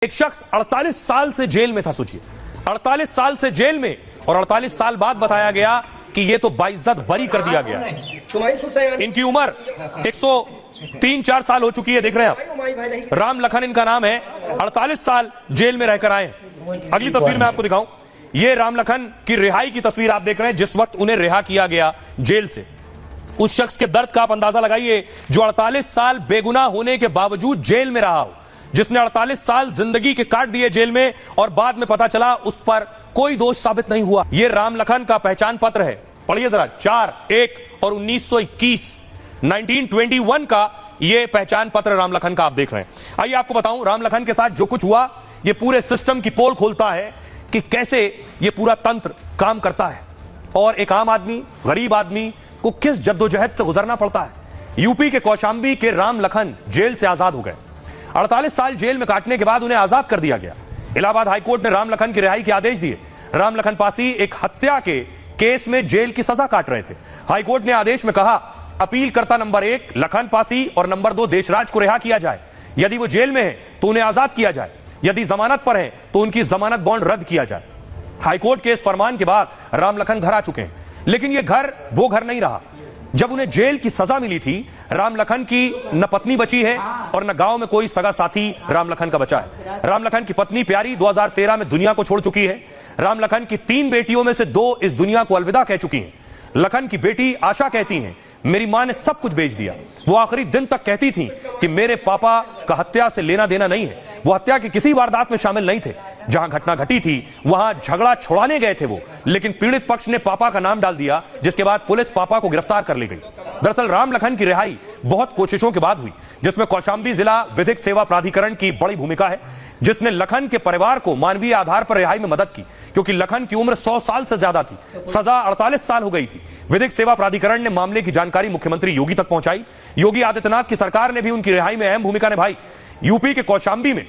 एक शख्स 48 साल से जेल में था। सोचिए 48 साल से जेल में, और 48 साल बाद बताया गया कि ये तो बाइज्जत बरी कर दिया गया। इनकी उम्र 103-4 साल हो चुकी है। देख रहे हैं आप, राम लखन इनका नाम है। 48 साल जेल में रहकर आए हैं। अगली तस्वीर मैं आपको दिखाऊं, ये राम लखन की रिहाई की तस्वीर आप देख रहे हैं, जिस वक्त उन्हें रिहा किया गया जेल से। उस शख्स के दर्द का आप अंदाजा लगाइए जो 48 साल बेगुनाह होने के बावजूद जेल में रहा हो, जिसने 48 साल जिंदगी के काट दिए जेल में, और बाद में पता चला उस पर कोई दोष साबित नहीं हुआ। यह राम लखन का पहचान पत्र है, पढ़िए जरा। 4/1 और 1921 1921 का यह पहचान पत्र राम लखन का आप देख रहे हैं। आइए आपको बताऊं राम लखन के साथ जो कुछ हुआ, यह पूरे सिस्टम की पोल खोलता है कि कैसे यह पूरा तंत्र काम करता है और एक आम आदमी, गरीब आदमी को किस जद्दोजहद से गुजरना पड़ता है। यूपी के कौशांबी के राम लखन जेल से आजाद हो गए। 48 साल जेल में काटने के बाद उन्हें आजाद कर दिया गया। इलाहाबाद हाईकोर्ट ने राम लखन की रिहाई के आदेश दिए। राम लखन पासी एक हत्या के केस में जेल की सजा काट रहे थे। हाईकोर्ट ने आदेश में कहा, अपीलकर्ता नंबर 1 लखन पासी और नंबर 2 देशराज को रिहा किया जाए। यदि वो जेल में है तो उन्हें आजाद किया जाए। यदि जमानत पर है तो उनकी जमानत बॉन्ड रद्द किया जाए। हाईकोर्ट के इस फरमान के बाद राम लखन घर आ चुके हैं, लेकिन यह घर वो घर नहीं रहा। जब उन्हें जेल की सजा मिली थी, राम लखन की न पत्नी बची है और न गांव में कोई सगा साथी राम लखन का बचा है। राम लखन की पत्नी प्यारी 2013 में दुनिया को छोड़ चुकी है। राम लखन की 3 बेटियों में से 2 इस दुनिया को अलविदा कह चुकी हैं। लखन की बेटी आशा कहती हैं, मेरी मां ने सब कुछ बेच दिया। वो आखिरी दिन तक कहती थी कि मेरे पापा का हत्या से लेना देना नहीं है। वो हत्या की किसी वारदात में शामिल नहीं थे। जहां घटना घटी थी वहां झगड़ा छुड़ाने गए थे वो, लेकिन पीड़ित पक्ष ने पापा का नाम डाल दिया, जिसके बाद पुलिस पापा को गिरफ्तार कर ले गई। दरअसल राम लखन की रिहाई बहुत कोशिशों के बाद हुई, जिसमें कौशांबी जिला विधिक सेवा प्राधिकरण की बड़ी भूमिका है, जिसने लखन के परिवार को मानवीय आधार पर रिहाई में मदद की, क्योंकि लखन की उम्र 100 साल से ज्यादा थी। सजा 48 साल हो गई थी। विधिक सेवा प्राधिकरण ने मामले की जानकारी मुख्यमंत्री योगी तक पहुंचाई। योगी आदित्यनाथ की सरकार ने भी उनकी रिहाई में अहम भूमिका निभाई। यूपी के कौशांबी में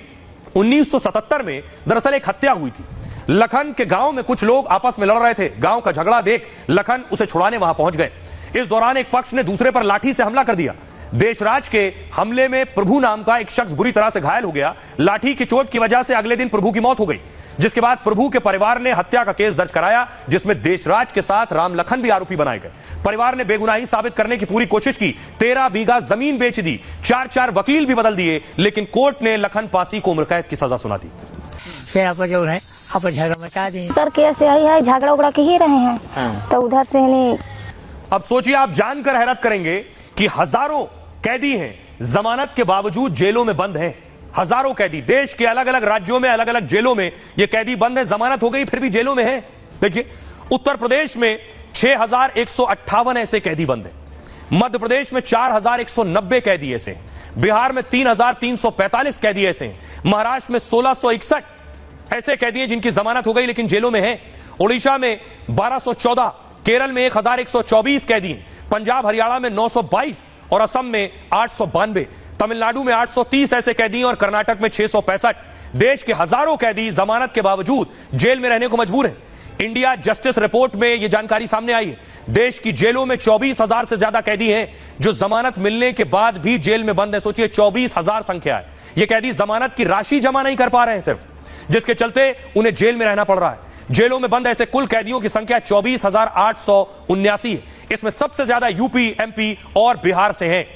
1977 में दरअसल एक हत्या हुई थी। लखन के गांव में कुछ लोग आपस में लड़ रहे थे। गांव का झगड़ा देख लखन उसे छुड़ाने वहां पहुंच गए। इस दौरान एक पक्ष ने दूसरे पर लाठी से हमला कर दिया। देशराज के हमले में प्रभु नाम का एक शख्स बुरी तरह से घायल हो गया। लाठी की चोट की वजह से अगले दिन प्रभु की मौत हो गई, जिसके बाद प्रभु के परिवार ने हत्या का केस दर्ज कराया, जिसमें देशराज के साथ राम लखन भी आरोपी बनाए गए। परिवार ने बेगुनाही साबित करने की पूरी कोशिश की। 13 बीघा जमीन बेच दी, 4 वकील भी बदल दिए, लेकिन कोर्ट ने लखन पासी को उम्र कैद की सजा सुना दी। फिर आप जो है आप झगड़ा मचा दी सर, कैसे है झगड़ा उगड़ा के ही रहे हैं। तो उधर से नहीं। अब सोचिए, आप जानकर हैरत करेंगे कि हजारों कैदी हैं जमानत के बावजूद जेलों में बंद हैं। हजारों कैदी देश के अलग अलग राज्यों में, अलग अलग जेलों में ये कैदी बंद है। जमानत हो गई फिर भी जेलों में है। देखिए, उत्तर प्रदेश में 6158 ऐसे कैदी बंद हैं। मध्य प्रदेश में 4190 कैदी ऐसे हैं। बिहार में 3345 कैदी ऐसे हैं। महाराष्ट्र में 1661 ऐसे कैदी हैं जिनकी जमानत हो गई लेकिन जेलों में हैं। उड़ीसा में 1214, केरल में 1124 कैदी हैं। पंजाब हरियाणा में 922 और असम में 892। तमिलनाडु में 830 ऐसे कैदी और कर्नाटक में 665। देश के हजारों कैदी जमानत के बावजूद जेल में रहने को मजबूर हैं। इंडिया जस्टिस रिपोर्ट में यह जानकारी सामने आई है। देश की जेलों में 24,000 से ज्यादा कैदी हैं जो जमानत मिलने के बाद भी जेल में बंद है। सोचिए, 24,000 संख्या है। ये कैदी जमानत की राशि जमा नहीं कर पा रहे हैं सिर्फ, जिसके चलते उन्हें जेल में रहना पड़ रहा है। जेलों में बंद ऐसे कुल कैदियों की संख्या 24,879 है। इसमें सबसे ज्यादा यूपी, एमपी और बिहार से हैं।